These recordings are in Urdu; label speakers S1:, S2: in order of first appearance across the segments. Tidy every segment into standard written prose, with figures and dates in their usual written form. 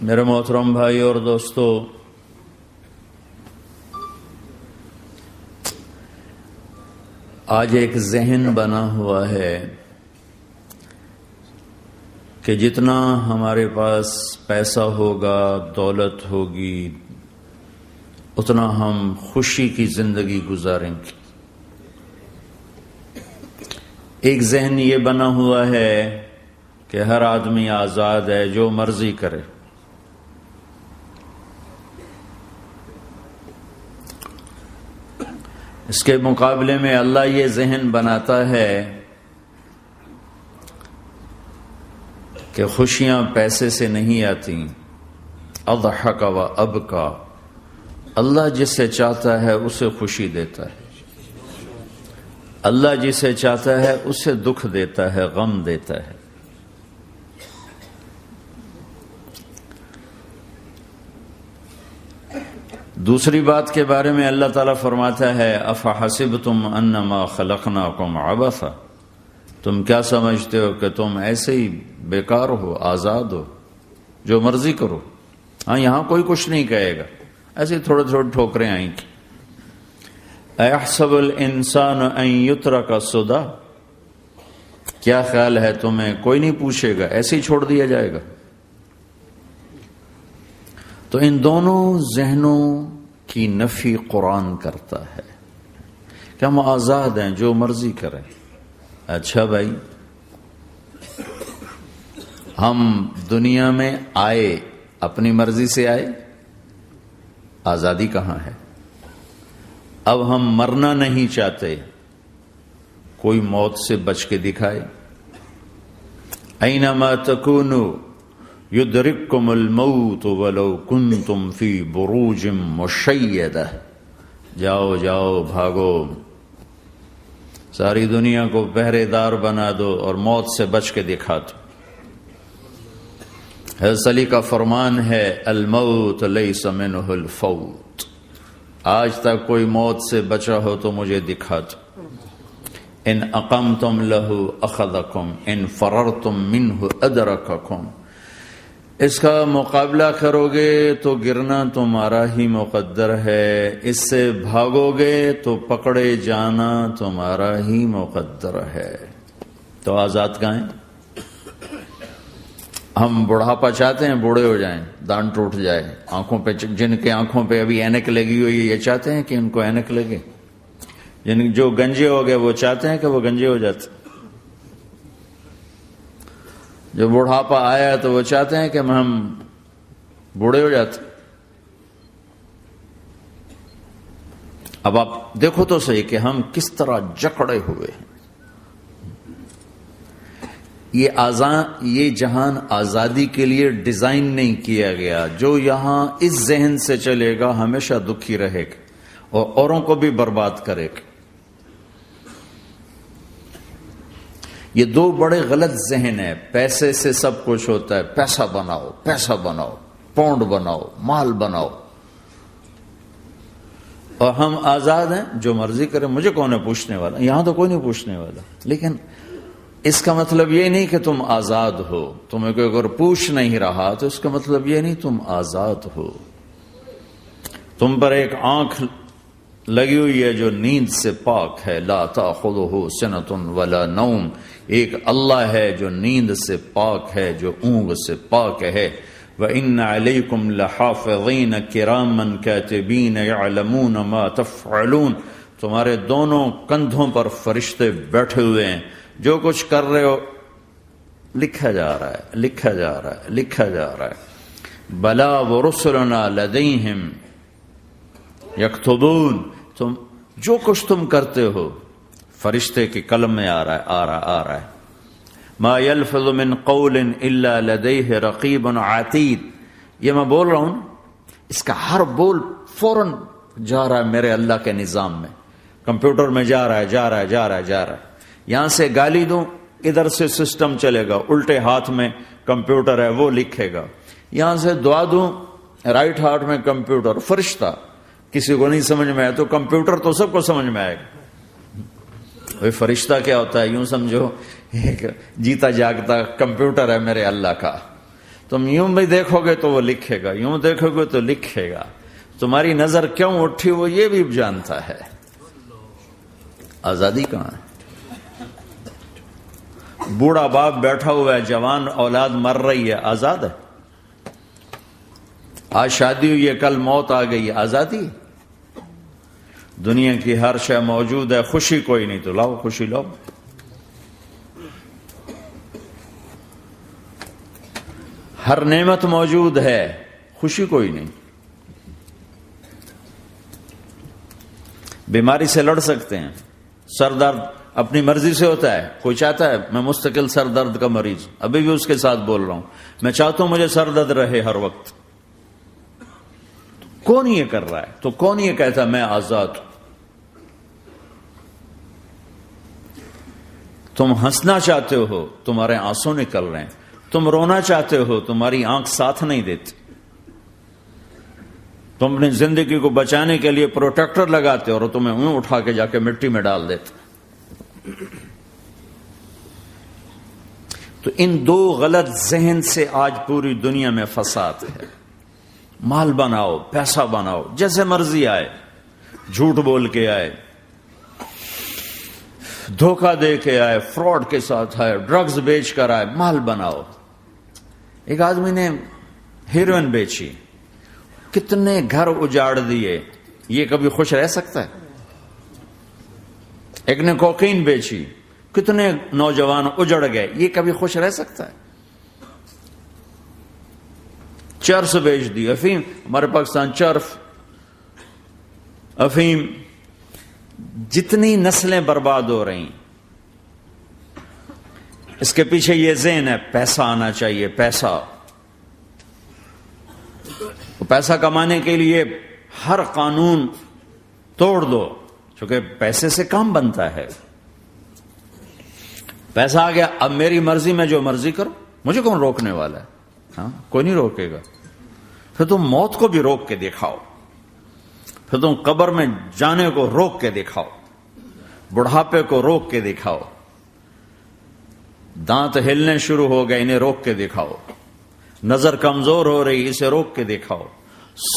S1: میرے محترم بھائی اور دوستو، آج ایک ذہن بنا ہوا ہے کہ جتنا ہمارے پاس پیسہ ہوگا، دولت ہوگی، اتنا ہم خوشی کی زندگی گزاریں گے۔ ایک ذہن یہ بنا ہوا ہے کہ ہر آدمی آزاد ہے، جو مرضی کرے۔ اس کے مقابلے میں اللہ یہ ذہن بناتا ہے کہ خوشیاں پیسے سے نہیں آتی۔ اضحک و ابکا، اللہ جسے چاہتا ہے اسے خوشی دیتا ہے، اللہ جسے چاہتا ہے اسے دکھ دیتا ہے، غم دیتا ہے۔ دوسری بات کے بارے میں اللہ تعالیٰ فرماتا ہے افحسبتم انما خلقناکم عبثا، تم کیا سمجھتے ہو کہ تم ایسے ہی بیکار ہو، آزاد ہو، جو مرضی کرو۔ ہاں، یہاں کوئی کچھ نہیں کہے گا، ایسے تھوڑے تھوڑے ٹھوکریں آئیں گی۔ ایحسب الانسان ان یترک سدی، کیا خیال ہے تمہیں کوئی نہیں پوچھے گا، ایسے ہی چھوڑ دیا جائے گا؟ تو ان دونوں ذہنوں کی نفی قرآن کرتا ہے کہ ہم آزاد ہیں، جو مرضی کریں۔ اچھا بھائی، ہم دنیا میں آئے اپنی مرضی سے آئے، آزادی کہاں ہے؟ اب ہم مرنا نہیں چاہتے، کوئی موت سے بچ کے دکھائے۔ اینما تکونوا یدرککم الموت ولو کنتم فی بروج مشیدہ، جاؤ جاؤ بھاگو، ساری دنیا کو پہرے دار بنا دو اور موت سے بچ کے دکھا دو۔ حضرت علی کا فرمان ہے الموت لیس منہ الفوت، آج تک کوئی موت سے بچا ہو تو مجھے دکھا دو۔ ان اقمتم لہ اخذکم ان فررتم منہ ادرککم، اس کا مقابلہ کرو گے تو گرنا تمہارا ہی مقدر ہے، اس سے بھاگو گے تو پکڑے جانا تمہارا ہی مقدر ہے۔ تو آزاد کہاں ہیں؟ ہم بڑھاپا چاہتے ہیں، بوڑھے ہو جائیں، دان ٹوٹ جائے، آنکھوں پہ، جن کے آنکھوں پہ ابھی اینک لگی ہوئی ہے یہ چاہتے ہیں کہ ان کو اینک لگے، جو گنجے ہو گئے وہ چاہتے ہیں کہ وہ گنجے ہو جاتے، جو بڑھاپا آیا تو وہ چاہتے ہیں کہ ہم بوڑھے ہو جاتے۔ اب آپ دیکھو تو صحیح کہ ہم کس طرح جکڑے ہوئے ہیں۔ یہ جہان آزادی کے لیے ڈیزائن نہیں کیا گیا، جو یہاں اس ذہن سے چلے گا ہمیشہ دکھی رہے گا اور اوروں کو بھی برباد کرے گا۔ یہ دو بڑے غلط ذہن ہیں۔ پیسے سے سب کچھ ہوتا ہے، پیسہ بناؤ، پیسہ بناؤ، پاؤنڈ بناؤ، مال بناؤ، اور ہم آزاد ہیں، جو مرضی کریں، مجھے کون ہے پوچھنے والا؟ یہاں تو کوئی نہیں پوچھنے والا۔ لیکن اس کا مطلب یہ نہیں کہ تم آزاد ہو، تمہیں کوئی اگر پوچھ نہیں رہا تو اس کا مطلب یہ نہیں تم آزاد ہو۔ تم پر ایک آنکھ لگی ہوئی ہے جو نیند سے پاک ہے، لا تأخذہ سنۃ ولا نوم، ایک اللہ ہے جو نیند سے پاک ہے، جو اونگ سے پاک ہے۔ وَإِنَّ عَلَيْكُمْ لَحَافِظِينَ كِرَامًا كَاتِبِينَ يَعْلَمُونَ مَا تَفْعَلُونَ، تمہارے دونوں کندھوں پر فرشتے بیٹھے ہوئے ہیں، جو کچھ کر رہے ہو لکھا جا رہا ہے، لکھا جا رہا ہے، لکھا جا رہا ہے۔ بَلَا وَرُسُلُنَا لَدَيْهِمْ یکتبون، تم جو کچھ تم کرتے ہو فرشتے کے قلم میں آ رہا ہے۔ ما یلفظ من قول الا لدیہ رقیب عتید، یہ میں بول رہا ہوں، اس کا ہر بول فوراً جا رہا ہے میرے اللہ کے نظام میں، کمپیوٹر میں جا رہا ہے، جا رہا ہے، جا رہا ہے، جا رہا ہے۔ یہاں سے گالی دوں، ادھر سے سسٹم چلے گا، الٹے ہاتھ میں کمپیوٹر ہے وہ لکھے گا۔ یہاں سے دعا دوں، رائٹ ہاتھ میں کمپیوٹر، فرشتہ، کسی کو نہیں سمجھ میں آیا تو کمپیوٹر تو سب کو سمجھ میں آئے گا۔ فرشتہ کیا ہوتا ہے؟ یوں سمجھو ایک جیتا جاگتا کمپیوٹر ہے میرے اللہ کا، تم یوں بھی دیکھو گے تو وہ لکھے گا، یوں دیکھو گے تو لکھے گا، تمہاری نظر کیوں اٹھی وہ یہ بھی جانتا ہے۔ آزادی کہاں ہے؟ بوڑھا باپ بیٹھا ہوا ہے، جوان اولاد مر رہی ہے، آزاد ہے؟ آج شادی ہوئی ہے، کل موت آ گئی، آزادی؟ دنیا کی ہر شے موجود ہے، خوشی کوئی نہیں تو لاؤ خوشی لاؤ۔ ہر نعمت موجود ہے، خوشی کوئی نہیں۔ بیماری سے لڑ سکتے ہیں، سر درد اپنی مرضی سے ہوتا ہے، کوئی چاہتا ہے میں مستقل سر درد کا مریض، ابھی بھی اس کے ساتھ بول رہا ہوں، میں چاہتا ہوں مجھے سر درد رہے ہر وقت، کون یہ کر رہا ہے؟ تو کون یہ کہتا میں آزاد ہوں؟ تم ہنسنا چاہتے ہو، تمہارے آنسو نکل رہے ہیں، تم رونا چاہتے ہو، تمہاری آنکھ ساتھ نہیں دیتی، تم اپنی زندگی کو بچانے کے لیے پروٹیکٹر لگاتے ہو اور تمہیں اون اٹھا کے جا کے مٹی میں ڈال دیتے۔ تو ان دو غلط ذہن سے آج پوری دنیا میں فساد ہے۔ مال بناؤ، پیسہ بناؤ، جیسے مرضی آئے، جھوٹ بول کے آئے، دھوکہ دے کے آئے، فراڈ کے ساتھ آئے، ڈرگز بیچ کر آئے، مال بناؤ۔ ایک آدمی نے ہیروئن بیچی، کتنے گھر اجاڑ دیے، یہ کبھی خوش رہ سکتا ہے؟ ایک نے کوکین بیچی، کتنے نوجوان اجڑ گئے، یہ کبھی خوش رہ سکتا ہے؟ چرس بیچ دی، افیم، ہمارے پاکستان چرس، افیم، جتنی نسلیں برباد ہو رہی، اس کے پیچھے یہ ذہن ہے پیسہ آنا چاہیے، پیسہ۔ پیسہ کمانے کے لیے ہر قانون توڑ دو، چونکہ پیسے سے کام بنتا ہے۔ پیسہ آ گیا، اب میری مرضی میں جو مرضی کرو، مجھے کون روکنے والا ہے؟ ہاں، کوئی نہیں روکے گا۔ پھر تم موت کو بھی روک کے دکھاؤ، پھر تم قبر میں جانے کو روک کے دکھاؤ، بڑھاپے کو روک کے دکھاؤ، دانت ہلنے شروع ہو گئے، انہیں روک کے دکھاؤ، نظر کمزور ہو رہی، اسے روک کے دکھاؤ،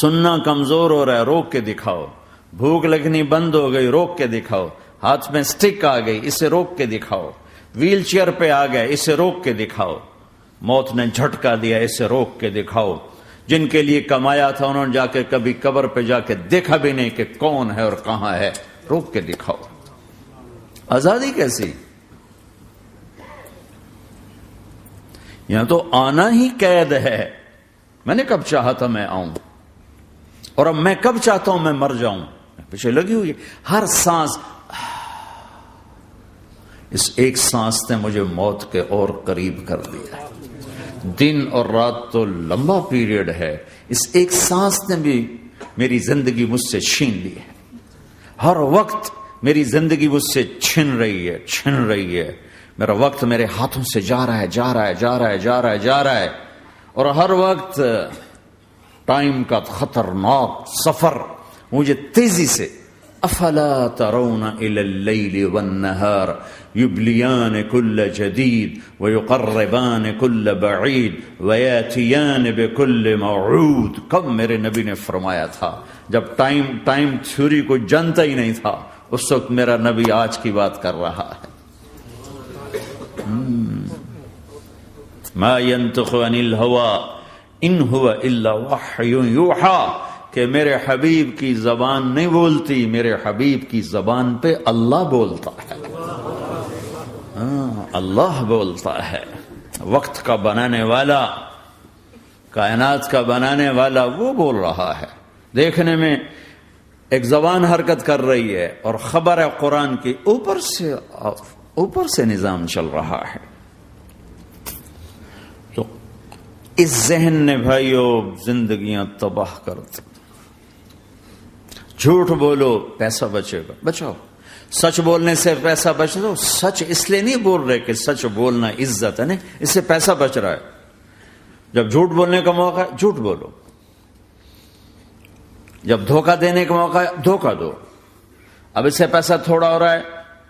S1: سننا کمزور ہو رہا ہے، روک کے دکھاؤ، بھوک لگنی بند ہو گئی، روک کے دکھاؤ، ہاتھ میں سٹک آ گئی، اسے روک کے دکھاؤ، ویل چیئر پہ آ گئے، اسے روک کے دکھاؤ، موت نے جھٹکا دیا، اسے روک کے دکھاؤ۔ جن کے لیے کمایا تھا انہوں نے جا کے کبھی قبر پہ جا کے دیکھا بھی نہیں کہ کون ہے اور کہاں ہے، روک کے دکھاؤ۔ آزادی کیسی؟ یہاں تو آنا ہی قید ہے۔ میں نے کب چاہا تھا میں آؤں، اور اب میں کب چاہتا ہوں میں مر جاؤں، پیچھے لگی ہوئی ہے۔ ہر سانس، اس ایک سانس نے مجھے موت کے اور قریب کر دیا۔ دن اور رات تو لمبا پیریڈ ہے، اس ایک سانس نے بھی میری زندگی مجھ سے چھین لی ہے۔ ہر وقت میری زندگی مجھ سے چھن رہی ہے، چھن رہی ہے۔ میرا وقت میرے ہاتھوں سے جا رہا ہے، جا رہا ہے، جا رہا ہے، جا رہا ہے، جا رہا ہے، اور ہر وقت ٹائم کا خطرناک سفر مجھے تیزی سے۔ افلا ترون الى اللیل والنہار یبلیان کل جدید ویقربان کل بعید ویاتیان بکل موعود۔ کب میرے نبی نے فرمایا تھا؟ جب ٹائم تھیوری کو جانتا ہی نہیں تھا، اس وقت میرا نبی آج کی بات کر رہا ہے۔ ما ينطق عن الهوى ان هو الا وحی یوحی، کہ میرے حبیب کی زبان نہیں بولتی، میرے حبیب کی زبان پہ اللہ بولتا ہے، اللہ بولتا ہے۔ وقت کا بنانے والا، کائنات کا بنانے والا وہ بول رہا ہے۔ دیکھنے میں ایک زبان حرکت کر رہی ہے اور خبر ہے قرآن کی، اوپر سے نظام چل رہا ہے۔ تو اس ذہن نے بھائیو زندگیاں تباہ کر دی۔ جھوٹ بولو پیسہ بچے گا، بچاؤ۔ سچ بولنے سے پیسہ بچ دو۔ سچ اس لیے نہیں بول رہے کہ سچ بولنا عزت ہے، نہیں، اس سے پیسہ بچ رہا ہے۔ جب جھوٹ بولنے کا موقع ہے جھوٹ بولو، جب دھوکہ دینے کا موقع ہے دھوکہ دو۔ اب اس سے پیسہ تھوڑا ہو رہا ہے،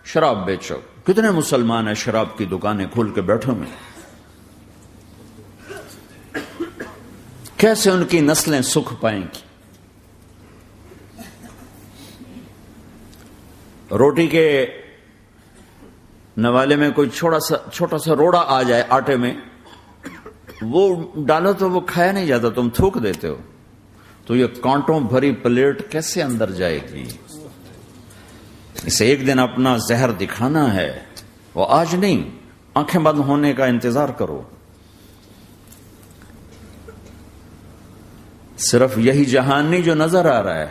S1: شراب بیچو۔ کتنے مسلمان ہیں شراب کی دکانیں کھول کے بیٹھے ہوئے، کیسے ان کی نسلیں سکھ پائیں گی؟ روٹی کے نوالے میں کوئی چھوٹا سا روڑا آ جائے آٹے میں، وہ ڈالو تو وہ کھایا نہیں جاتا، تم تھوک دیتے ہو، تو یہ کانٹوں بھری پلیٹ کیسے اندر جائے گی؟ اسے ایک دن اپنا زہر دکھانا ہے، وہ آج نہیں، آنکھیں بند ہونے کا انتظار کرو۔ صرف یہی جہان نہیں جو نظر آ رہا ہے،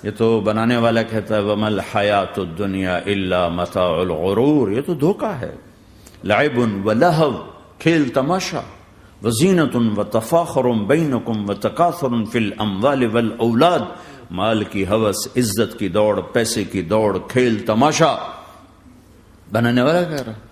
S1: یہ تو بنانے والا کہتا ہے وَمَا الْحَيَاةُ الدُّنْيَا إِلَّا مَتَاعُ الْغُرُورِ، یہ تو دھوکہ ہے، لَعِبٌ وَلَهْوٌ، کھیل تماشا، وَزِينَةٌ وَتَفَاخُرٌ بَيْنَكُمْ وَتَكَاثُرٌ فِي الْأَمْوَالِ وَالْأَوْلَادِ، مال کی ہوس، عزت کی دوڑ، پیسے کی دوڑ، کھیل تماشا، بنانے والا کہہ رہا